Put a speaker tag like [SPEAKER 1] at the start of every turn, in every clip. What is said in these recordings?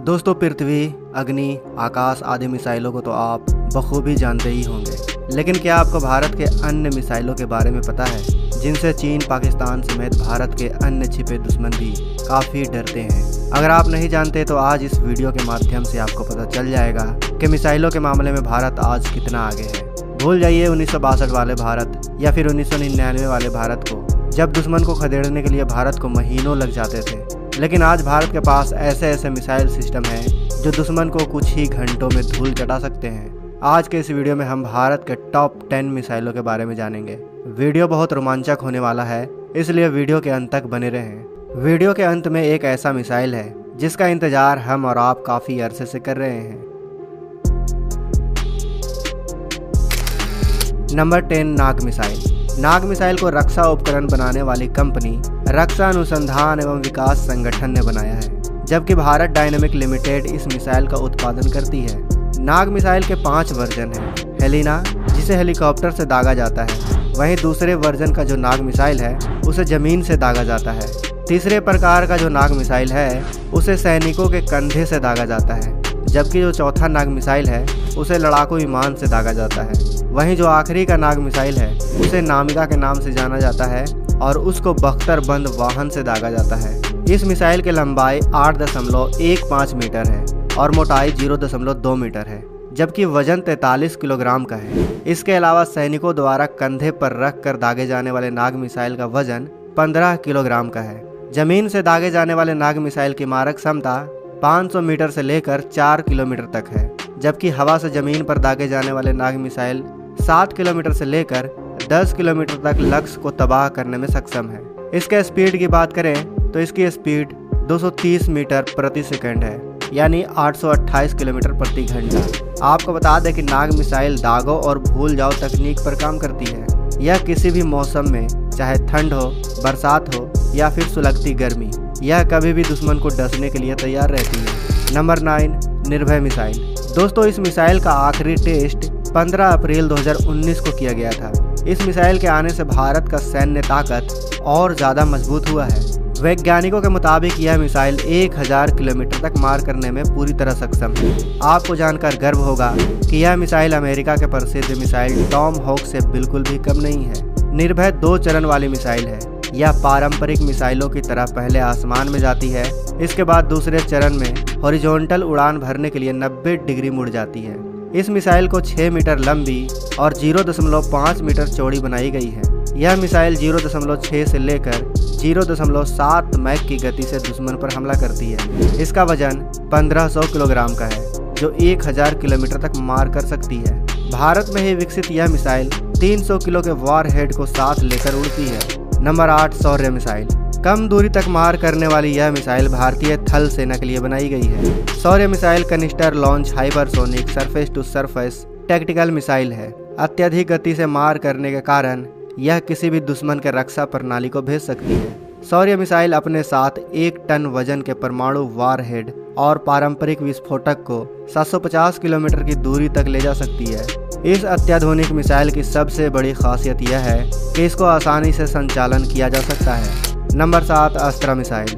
[SPEAKER 1] दोस्तों, पृथ्वी, अग्नि, आकाश आदि मिसाइलों को तो आप बखूबी जानते ही होंगे, लेकिन क्या आपको भारत के अन्य मिसाइलों के बारे में पता है, जिनसे चीन, पाकिस्तान समेत भारत के अन्य छिपे दुश्मन भी काफ़ी डरते हैं। अगर आप नहीं जानते तो आज इस वीडियो के माध्यम से आपको पता चल जाएगा कि मिसाइलों के मामले में भारत आज कितना आगे है। भूल जाइए 1962 वाले भारत या फिर 1999 वाले भारत को, जब दुश्मन को खदेड़ने के लिए भारत को महीनों लग जाते थे। लेकिन आज भारत के पास ऐसे मिसाइल सिस्टम हैं जो दुश्मन को कुछ ही घंटों में धूल चटा सकते हैं। आज के इस वीडियो में हम भारत के टॉप 10 मिसाइलों के बारे में जानेंगे। वीडियो बहुत रोमांचक होने वाला है, इसलिए वीडियो के अंत तक बने रहें। वीडियो के अंत में एक ऐसा मिसाइल है जिसका इंतजार हम और आप काफ़ी अरसे से कर रहे हैं। नंबर 10, नाग मिसाइल। नाग मिसाइल को रक्षा उपकरण बनाने वाली कंपनी रक्षा अनुसंधान एवं विकास संगठन ने बनाया है, जबकि भारत डायनेमिक लिमिटेड इस मिसाइल का उत्पादन करती है। नाग मिसाइल के 5 वर्जन हैं। हेलिना, जिसे हेलीकॉप्टर से दागा जाता है, वहीं दूसरे वर्जन का जो नाग मिसाइल है उसे जमीन से दागा जाता है। तीसरे प्रकार का जो नाग मिसाइल है उसे सैनिकों के कंधे से दागा जाता है, जबकि जो चौथा नाग मिसाइल है उसे लड़ाकू विमान से दागा जाता है। वहीं जो आखिरी का नाग मिसाइल है उसे नामिका के नाम से जाना जाता है और उसको बख्तरबंद वाहन से दागा जाता है। इस मिसाइल की लंबाई 8.15 मीटर है और मोटाई 0.2 मीटर है, जबकि वजन 43 किलोग्राम का है। इसके अलावा सैनिकों द्वारा कंधे पर रख कर दागे जाने वाले नाग मिसाइल का वजन 15 किलोग्राम का है। जमीन से दागे जाने वाले नाग मिसाइल की मारक क्षमता 500 मीटर से लेकर 4 किलोमीटर तक है, जबकि हवा से जमीन पर दागे जाने वाले नाग मिसाइल 7 किलोमीटर से लेकर 10 किलोमीटर तक लक्ष्य को तबाह करने में सक्षम है। इसके स्पीड की बात करें तो इसकी स्पीड 230 मीटर प्रति सेकंड है, यानी 828 किलोमीटर प्रति घंटा। आपको बता दें कि नाग मिसाइल दागो और भूल जाओ तकनीक पर काम करती है। यह किसी भी मौसम में, चाहे ठंड हो, बरसात हो या फिर सुलगती गर्मी, यह कभी भी दुश्मन को डसने के लिए तैयार रहती है। नंबर 9, निर्भय मिसाइल। दोस्तों, इस मिसाइल का आखिरी टेस्ट 15 अप्रैल 2019 को किया गया था। इस मिसाइल के आने से भारत का सैन्य ताकत और ज़्यादा मजबूत हुआ है। वैज्ञानिकों के मुताबिक यह मिसाइल 1000 किलोमीटर तक मार करने में पूरी तरह सक्षम है। आपको जानकर गर्व होगा कि यह मिसाइल अमेरिका के प्रसिद्ध मिसाइल टॉम हॉक से बिल्कुल भी कम नहीं है। निर्भय 2 चरण वाली मिसाइल है। यह पारंपरिक मिसाइलों की तरह पहले आसमान में जाती है, इसके बाद दूसरे चरण में हॉरिजॉन्टल उड़ान भरने के लिए 90 डिग्री मुड़ जाती है। इस मिसाइल को 6 मीटर लंबी और 0.5 मीटर चौड़ी बनाई गई है। यह मिसाइल 0.6 से लेकर 0.7 मैक की गति से दुश्मन पर हमला करती है। इसका वजन 1500 किलोग्राम का है, जो 1000 किलोमीटर तक मार कर सकती है। भारत में ही विकसित यह मिसाइल 300 किलो के वॉर हेड को साथ लेकर उड़ती है। नंबर 8, शौर्य मिसाइल। कम दूरी तक मार करने वाली यह मिसाइल भारतीय थल सेना के लिए बनाई गई है। Shaurya missile canister launch hypersonic surface to surface tactical missile है। अत्यधिक गति से मार करने के कारण यह किसी भी दुश्मन के रक्षा प्रणाली को भेज सकती है। शौर्य मिसाइल अपने साथ 1 टन वजन के परमाणु वार हेड और पारंपरिक विस्फोटक को 750 किलोमीटर की दूरी तक ले जा सकती है। इस अत्याधुनिक मिसाइल की सबसे बड़ी खासियत यह है कि इसको आसानी से संचालन किया जा सकता है। नंबर 7, अस्त्र मिसाइल।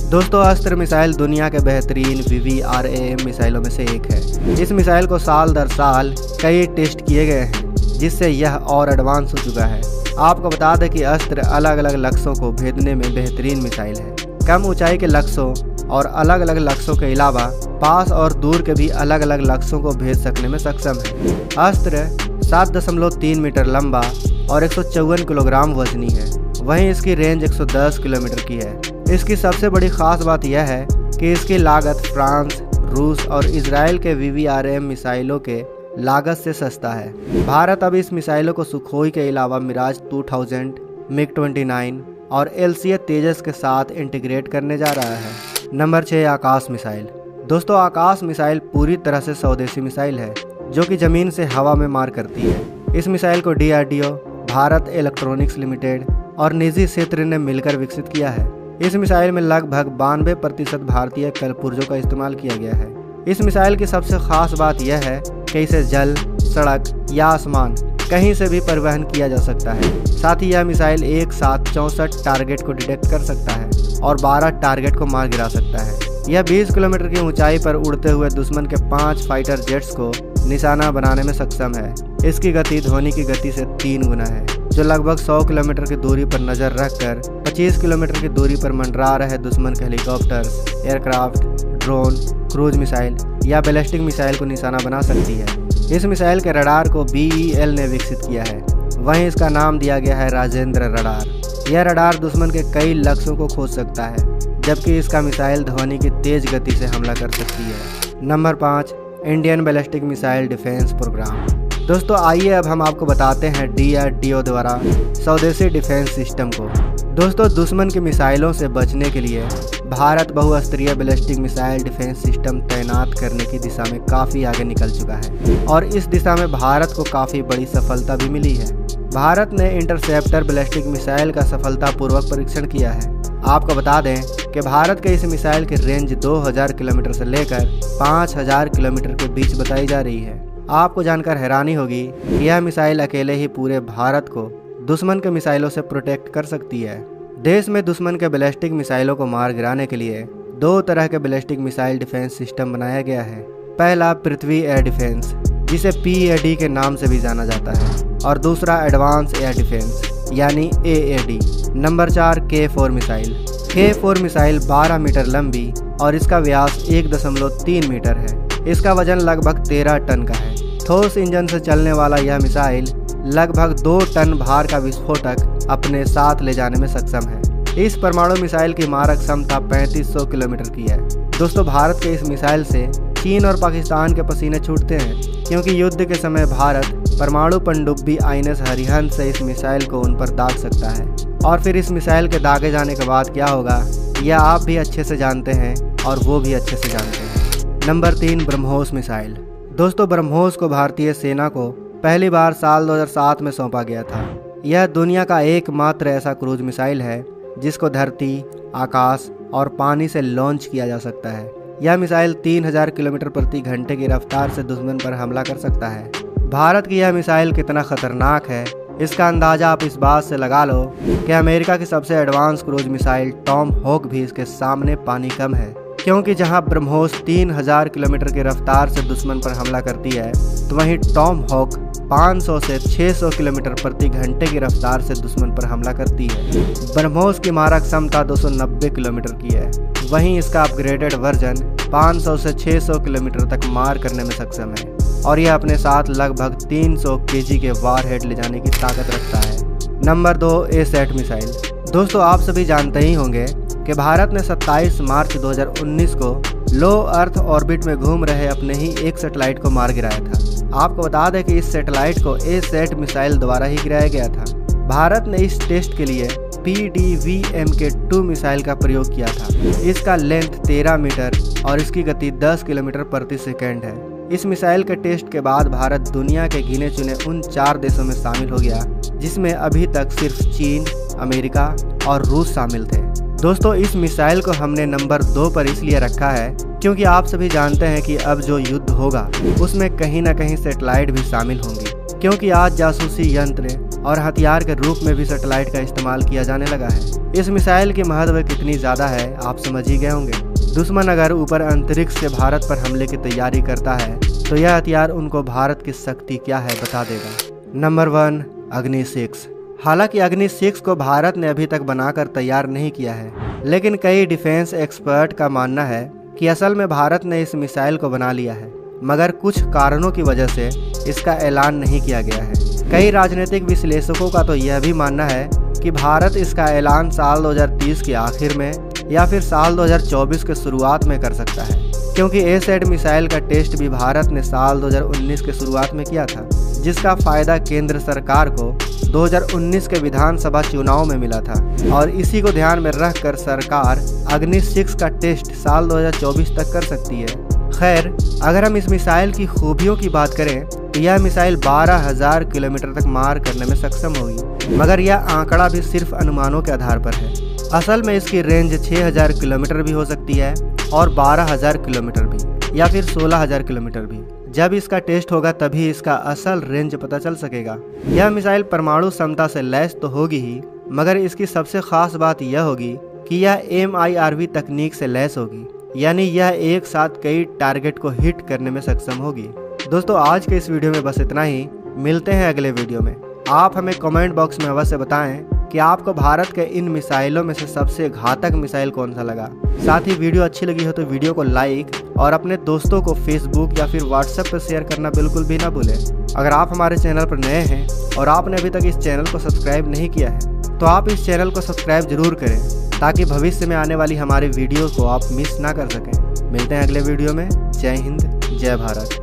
[SPEAKER 1] दोस्तों, अस्त्र मिसाइल दुनिया के बेहतरीन VVRAM मिसाइलों में से एक है। इस मिसाइल को साल दर साल कई टेस्ट किए गए हैं, जिससे यह और एडवांस हो चुका है। आपको बता दें कि अस्त्र अलग अलग लक्ष्यों को भेदने में बेहतरीन मिसाइल है। कम ऊंचाई के लक्ष्यों और अलग अलग लक्ष्यों के अलावा पास और दूर के भी अलग अलग लक्ष्यों को भेज सकने में सक्षम है। अस्त्र 7.3 मीटर लंबा और 154 किलोग्राम वजनी है। वहीं इसकी रेंज 110 किलोमीटर की है। इसकी सबसे बड़ी खास बात यह है कि इसकी लागत फ्रांस, रूस और इजराइल के VVRAM मिसाइलों के लागत से सस्ता है। भारत अब इस मिसाइलों को सुखोई के अलावा मिराज 2000, MiG-29 और LCA तेजस के साथ इंटीग्रेट करने जा रहा है। नंबर 6, आकाश मिसाइल। दोस्तों, आकाश मिसाइल पूरी तरह से स्वदेशी मिसाइल है, जो कि जमीन से हवा में मार करती है। इस मिसाइल को DRDO, भारत इलेक्ट्रॉनिक्स लिमिटेड और निजी क्षेत्र ने मिलकर विकसित किया है। इस मिसाइल में लगभग 92% भारतीय कलपुर्जों का इस्तेमाल किया गया है। इस मिसाइल की सबसे खास बात यह है कि इसे जल, सड़क या आसमान कहीं से भी परिवहन किया जा सकता है। साथ ही यह मिसाइल एक साथ 64 टारगेट को डिटेक्ट कर सकता है और 12 टारगेट को मार गिरा सकता है। यह 20 किलोमीटर की ऊंचाई पर उड़ते हुए दुश्मन के 5 फाइटर जेट्स को निशाना बनाने में सक्षम है। इसकी गति ध्वनि की गति से 3 गुना है, जो लगभग 100 किलोमीटर की दूरी पर नजर रखकर 25 किलोमीटर की दूरी पर मंडरा रहे दुश्मन के helicopters, aircraft, drone, cruise missile या बैलिस्टिक मिसाइल को निशाना बना सकती है। इस मिसाइल के रडार को BEL ने विकसित किया है। वहीं इसका नाम दिया गया है राजेंद्र रडार। यह रडार दुश्मन के कई लक्ष्यों को खोज सकता है, जबकि इसका मिसाइल ध्वनि की तेज गति से हमला कर सकती है। Number 5, Indian ballistic missile defence programme. दोस्तों आइए अब हम आपको बताते हैं DRDO द्वारा स्वदेशी डिफेंस सिस्टम को। दोस्तों दुश्मन की मिसाइलों से बचने के लिए भारत बहुस्तरीय बैलिस्टिक मिसाइल डिफेंस सिस्टम तैनात करने की दिशा में काफ़ी आगे निकल चुका है और इस दिशा में भारत को काफ़ी बड़ी सफलता भी मिली है। भारत ने इंटरसेप्टर बैलिस्टिक मिसाइल का सफलतापूर्वक परीक्षण किया है। आपको बता दें कि भारत के इस मिसाइल की रेंज 2000 किलोमीटर से लेकर 5000 किलोमीटर के बीच बताई जा रही है। आपको जानकर हैरानी होगी कि यह मिसाइल अकेले ही पूरे भारत को दुश्मन के मिसाइलों से प्रोटेक्ट कर सकती है। देश में दुश्मन के बैलिस्टिक मिसाइलों को मार गिराने के लिए 2 तरह के बैलिस्टिक मिसाइल डिफेंस सिस्टम बनाया गया है। पहला पृथ्वी एयर डिफेंस, जिसे PAD के नाम से भी जाना जाता है, और दूसरा एडवांस एयर डिफेंस यानी AAD। Number 4, K4 missile. K4 missile 12 metre लंबी और इसका व्यास 1.3 मीटर है। इसका वजन लगभग 13 टन का है। ठोस इंजन से चलने वाला यह मिसाइल लगभग 2 टन भार का विस्फोटक अपने साथ ले जाने में सक्षम है। इस परमाणु मिसाइल की मारक क्षमता 3500 किलोमीटर की है। दोस्तों भारत के इस मिसाइल से चीन और पाकिस्तान के पसीने छूटते हैं, क्योंकि युद्ध के समय भारत परमाणु पनडुब्बी INS हरिहंत से इस मिसाइल को उन पर दाग सकता है। और फिर इस मिसाइल के दागे जाने के बाद क्या होगा, यह आप भी अच्छे से जानते हैं और वो भी अच्छे से जानते हैं। Number 3, BrahMos missile. दोस्तों ब्रह्मोस को भारतीय सेना को पहली बार साल 2007 में सौंपा गया था। यह दुनिया का एकमात्र ऐसा क्रूज मिसाइल है जिसको धरती, आकाश और पानी से लॉन्च किया जा सकता है। यह मिसाइल 3000 किलोमीटर प्रति घंटे की रफ्तार से दुश्मन पर हमला कर सकता है। भारत की यह मिसाइल कितना खतरनाक है, इसका अंदाज़ा आप इस बात से लगा लो कि अमेरिका की सबसे advance cruise missile Tomahawk भी इसके सामने पानी कम है। क्योंकि जहां ब्रह्मोस 3000 किलोमीटर की रफ्तार से दुश्मन पर हमला करती है, तो वहीं टॉम हॉक 500 से 600 किलोमीटर प्रति घंटे की रफ्तार से दुश्मन पर हमला करती है। ब्रह्मोस की मारक क्षमता 290 किलोमीटर की है। वहीं इसका अपग्रेडेड वर्जन 500 से 600 किलोमीटर तक मार करने में सक्षम है और यह अपने साथ लगभग 300 kg के वारहेड ले जाने की ताकत रखता है। Number 2, ASAT missile. दोस्तों आप सभी जानते ही होंगे कि भारत ने 27 मार्च 2019 को लो अर्थ ऑर्बिट में घूम रहे अपने ही एक सैटेलाइट को मार गिराया था। आपको बता दें कि इस सैटेलाइट को ASAT मिसाइल द्वारा ही गिराया गया था। भारत ने इस टेस्ट के लिए PDVMK-2 मिसाइल का प्रयोग किया था। इसका लेंथ 13 मीटर और इसकी गति 10 किलोमीटर प्रति सेकेंड है। इस मिसाइल के टेस्ट के बाद भारत दुनिया के गिने चुने उन 4 देशों में शामिल हो गया जिसमें अभी तक सिर्फ चीन, अमेरिका और रूस शामिल थे। दोस्तों इस मिसाइल को हमने नंबर 2 पर इसलिए रखा है क्योंकि आप सभी जानते हैं कि अब जो युद्ध होगा उसमें कहीं ना कहीं सैटेलाइट भी शामिल होंगे, क्योंकि आज जासूसी यंत्र और हथियार के रूप में भी सैटेलाइट का इस्तेमाल किया जाने लगा है। इस मिसाइल की महत्व कितनी ज़्यादा है आप समझ ही गए होंगे। दुश्मन अगर ऊपर अंतरिक्ष से भारत पर हमले की तैयारी करता है तो यह हथियार उनको भारत की शक्ति क्या है बता देगा। नंबर 1, अग्नि 6। हालांकि अग्नि 6 को भारत ने अभी तक बनाकर तैयार नहीं किया है, लेकिन कई डिफेंस एक्सपर्ट का मानना है कि असल में भारत ने इस मिसाइल को बना लिया है, मगर कुछ कारणों की वजह से इसका ऐलान नहीं किया गया है। कई राजनीतिक विश्लेषकों का तो यह भी मानना है कि भारत इसका ऐलान साल 2030 के आखिर में या फिर साल 2024 के शुरुआत में कर सकता है, क्योंकि ASAT मिसाइल का टेस्ट भी भारत ने साल 2019 के शुरुआत में किया था, जिसका फायदा केंद्र सरकार को 2019 के विधानसभा चुनाव में मिला था और इसी को ध्यान में रखकर सरकार अग्नि 6 का टेस्ट साल 2024 तक कर सकती है। खैर, अगर हम इस मिसाइल की खूबियों की बात करें तो यह मिसाइल 12,000 किलोमीटर तक मार करने में सक्षम होगी, मगर यह आंकड़ा भी सिर्फ अनुमानों के आधार पर है। असल में इसकी रेंज 6,000 किलोमीटर भी हो सकती है और 12,000 किलोमीटर भी या फिर 16,000 किलोमीटर भी। जब इसका टेस्ट होगा तभी इसका असल रेंज पता चल सकेगा। यह मिसाइल परमाणु क्षमता से लैस तो होगी ही, मगर इसकी सबसे खास बात यह होगी कि यह MIRV तकनीक से लैस होगी। यानी यह एक साथ कई टारगेट को हिट करने में सक्षम होगी। दोस्तों आज के इस वीडियो में बस इतना ही। मिलते हैं अगले वीडियो में। आप हमें कमेंट बॉक्स में अवश्य बताएं कि आपको भारत के इन मिसाइलों में से सबसे घातक मिसाइल कौन सा लगा। साथ ही वीडियो अच्छी लगी हो तो वीडियो को लाइक और अपने दोस्तों को फेसबुक या फिर व्हाट्सएप पर शेयर करना बिल्कुल भी ना भूलें। अगर आप हमारे चैनल पर नए हैं और आपने अभी तक इस चैनल को सब्सक्राइब नहीं किया है तो आप इस चैनल को सब्सक्राइब जरूर करें ताकि भविष्य में आने वाली हमारी वीडियो को आप मिस ना कर सकें। मिलते हैं अगले वीडियो में। जय हिंद, जय भारत।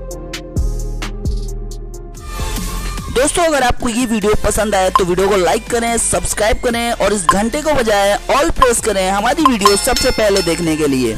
[SPEAKER 2] दोस्तों अगर आपको ये वीडियो पसंद आए तो वीडियो को लाइक करें, सब्सक्राइब करें और इस घंटे को बजाय ऑल प्रेस करें हमारी वीडियो सबसे पहले देखने के लिए।